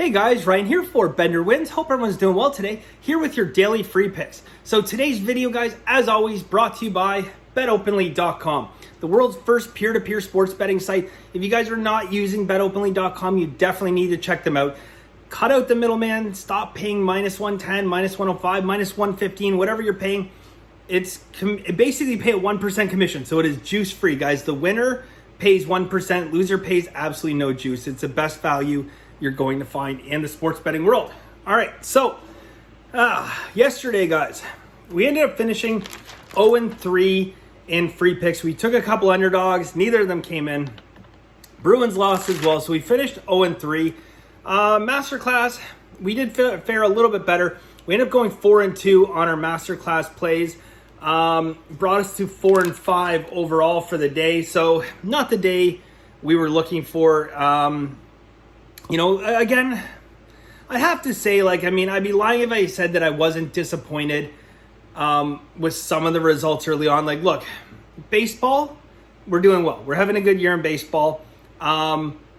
Hey guys, Ryan here for Bender Wins. Hope everyone's doing well today. Here with your daily free picks. So today's video, guys, as always, brought to you by betopenly.com, the world's first peer-to-peer sports betting site. If you guys are not using betopenly.com, you definitely need to check them out. Cut out the middleman. Stop paying minus 110, minus 105, minus 115, whatever you're paying. It basically pay a 1% commission, so it is juice free, guys. The winner pays 1%, loser pays absolutely no juice. It's the best value you're going to find in the sports betting world. All right, so yesterday, guys, we ended up finishing 0-3 in free picks. We took a couple underdogs. Neither of them came in. Bruins lost as well, so we finished 0-3. Masterclass, we did fare a little bit better. We ended up going 4-2 on our Masterclass plays. Brought us to 4-5 overall for the day. So not the day we were looking for. Again, I have to say, I'd be lying if I said that I wasn't disappointed with some of the results early on. Look, baseball, we're doing well. We're having a good year in baseball.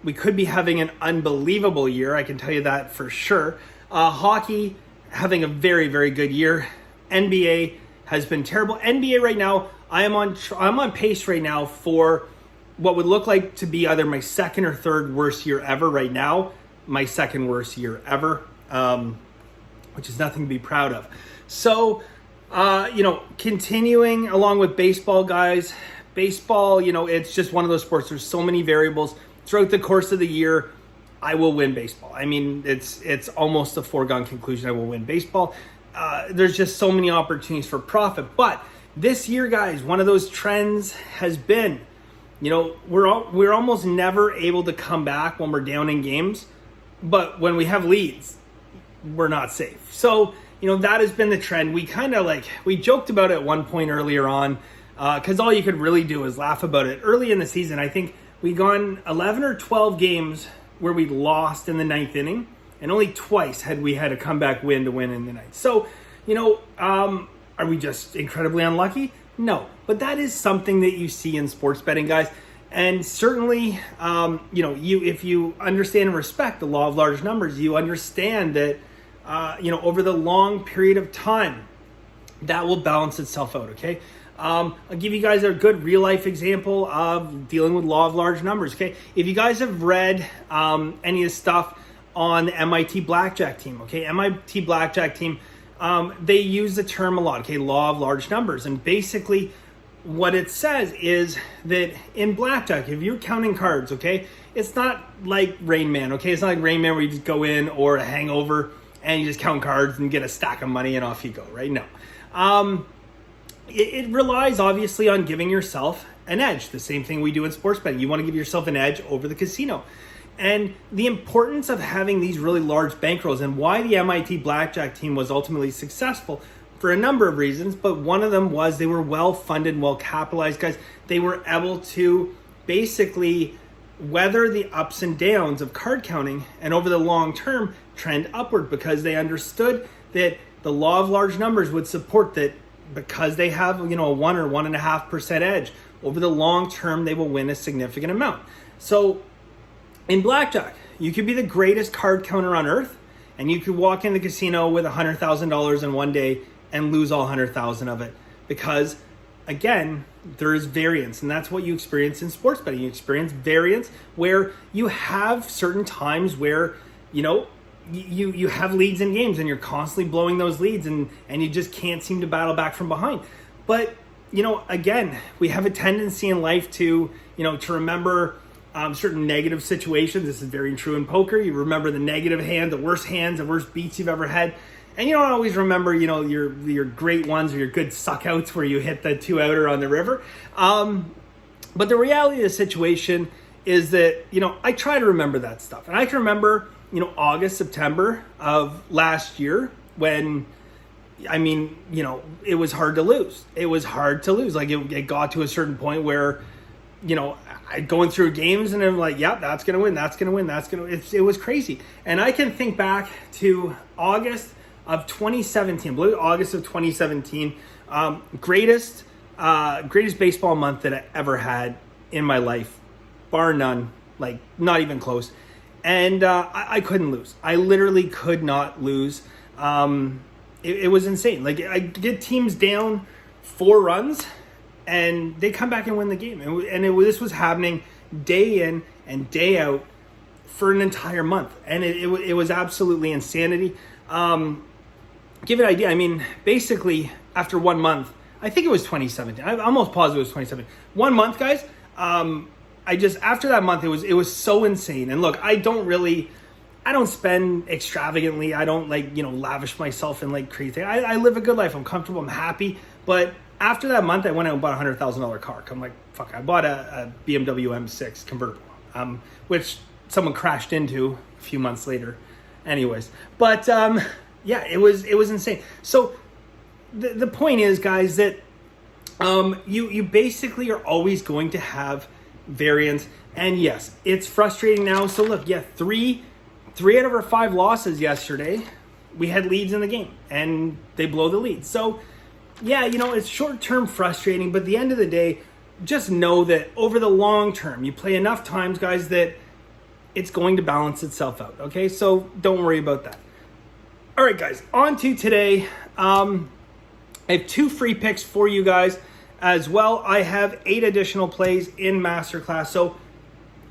We could be having an unbelievable year. I can tell you that for sure. Hockey, having a very, very good year. NBA has been terrible. NBA right now, I'm on pace right now for what would look like to be either my second or third worst year ever right now. My second worst year ever, which is nothing to be proud of. So, continuing along with baseball, guys. Baseball, it's just one of those sports. There's so many variables. Throughout the course of the year, I will win baseball. I mean, it's almost a foregone conclusion I will win baseball. There's just so many opportunities for profit. But this year, guys, one of those trends has been, we're almost never able to come back when we're down in games. But when we have leads, we're not safe. So, that has been the trend. We kind of we joked about it at one point earlier on because all you could really do is laugh about it. Early in the season, I think we gone 11 or 12 games where we lost in the ninth inning. And only twice had we had a comeback win to win in the ninth. So, are we just incredibly unlucky? No. But that is something that you see in sports betting, guys. And certainly, if you understand and respect the law of large numbers, you understand that, over the long period of time, that will balance itself out, okay? I'll give you guys a good real-life example of dealing with law of large numbers, okay? If you guys have read any of the stuff on the MIT Blackjack team, okay? MIT Blackjack team, they use the term a lot, okay? Law of large numbers. And basically what it says is that in blackjack, if you're counting cards, okay, it's not like Rain Man, okay? It's not like Rain Man where you just go in, or a Hangover and you just count cards and get a stack of money and off you go, right? No. It relies obviously on giving yourself an edge. The same thing we do in sports betting. You want to give yourself an edge over the casino. And the importance of having these really large bankrolls, and why the MIT Blackjack team was ultimately successful for a number of reasons, but one of them was they were well-funded, well-capitalized, guys. They were able to basically weather the ups and downs of card counting and over the long term trend upward, because they understood that the law of large numbers would support that. Because they have, a 1 or 1.5% edge over the long term, they will win a significant amount. So in blackjack, you could be the greatest card counter on earth, and you could walk in the casino with $100,000 in one day and lose all 100,000 of it. Because again, there is variance, and that's what you experience in sports betting. You experience variance where you have certain times where, you have leads in games and you're constantly blowing those leads and you just can't seem to battle back from behind. But, again, we have a tendency in life to remember certain negative situations. This is very true in poker. You remember the negative hand, the worst hands, the worst beats you've ever had. And you don't always remember, your great ones or your good suck-outs where you hit the 2-outer on the river. But the reality of the situation is that, I try to remember that stuff. And I can remember, August, September of last year when, it was hard to lose. It was hard to lose. It got to a certain point where, I'd going through games and I'm like, yep, that's going to win. That's going to win. That's going to, it was crazy. And I can think back to August of 2017, I believe August of 2017, greatest baseball month that I ever had in my life, bar none, not even close. And I couldn't lose. I literally could not lose. It was insane. Like, I get teams down 4 runs, and they come back and win the game. This was happening day in and day out for an entire month. And it was absolutely insanity. Give you an idea. I mean, basically, after 1 month, I think it was 2017. I'm almost positive it was 2017. 1 month, guys. After that month, it was so insane. And look, I don't spend extravagantly. I don't lavish myself in crazy things. I live a good life. I'm comfortable. I'm happy. But after that month, I went out and bought a $100,000 car. I'm like, fuck, I bought a BMW M6 convertible, which someone crashed into a few months later. Anyways, but yeah, it was insane. So the point is, guys, that you basically are always going to have variance. And yes, it's frustrating now. So look, yeah, three out of our 5 losses yesterday, we had leads in the game and they blow the lead. So yeah, it's short-term frustrating, but at the end of the day, just know that over the long term, you play enough times, guys, that it's going to balance itself out. Okay, so don't worry about that. All right, guys, on to today. I have 2 free picks for you guys as well. I have 8 additional plays in Masterclass. So,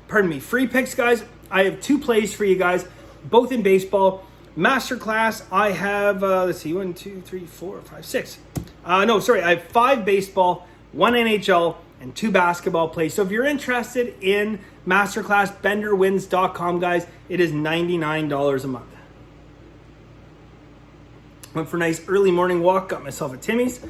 free picks, guys. I have 2 plays for you guys, both in baseball. Masterclass, I have, let's see, 1, 2, 3, 4, 5, 6. I have 5 baseball, 1 NHL, and 2 basketball plays. So if you're interested in Masterclass, benderwins.com, guys, it is $99 a month. Went for a nice early morning walk, got myself a Timmy's. Do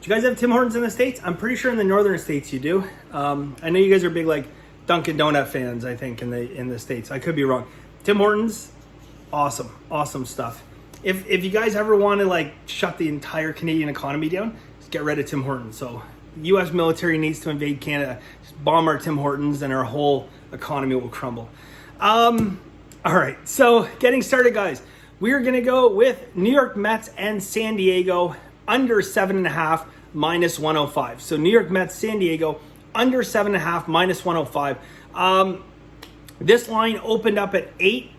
you guys have Tim Hortons in the States? I'm pretty sure in the northern states you do. I know you guys are big Dunkin' Donut fans, I think, in the States. I could be wrong. Tim Hortons, awesome stuff. If you guys ever want to shut the entire Canadian economy down, just get rid of Tim Hortons. So the U.S. military needs to invade Canada, just bomb our Tim Hortons, and our whole economy will crumble. All right, so getting started, guys. We're going to go with New York Mets and San Diego under 7.5 minus 105. So New York Mets, San Diego under 7.5 minus 105. This line opened up at 8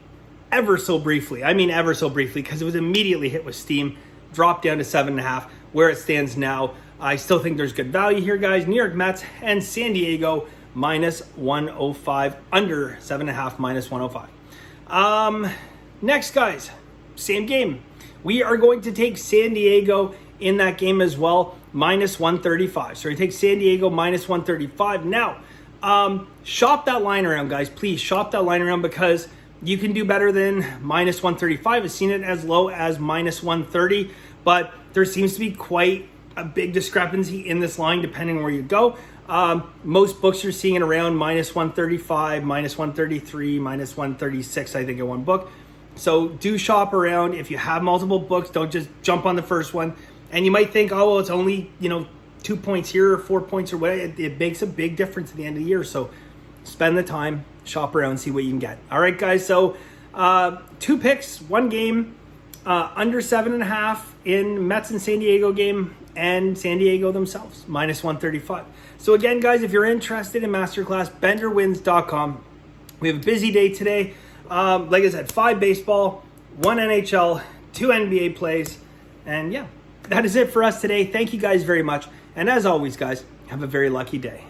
ever so briefly. I mean ever so briefly, because it was immediately hit with steam, dropped down to 7.5 where it stands now. I still think there's good value here, guys. New York Mets and San Diego minus 105, under 7.5 minus 105. Next, guys, same game. We are going to take San Diego in that game as well, minus 135. So we take San Diego minus 135. Now, shop that line around, guys. Please shop that line around, because you can do better than minus 135. I've seen it as low as minus 130, but there seems to be quite a big discrepancy in this line depending on where you go. Most books are seeing it around minus 135, minus 133, minus 136, I think, in one book. So do shop around. If you have multiple books, don't just jump on the first one. And you might think, oh, well, it's only 2 points here or 4 points or whatever. It makes a big difference at the end of the year. So spend the time, shop around, see what you can get. All right, guys. So 2 picks, 1 game, under 7.5 in Mets and San Diego game, and San Diego themselves, minus 135. So again, guys, if you're interested in Masterclass, benderwins.com. We have a busy day today. Like I said, 5 baseball, 1 NHL, 2 NBA plays. And yeah, that is it for us today. Thank you guys very much. And as always, guys, have a very lucky day.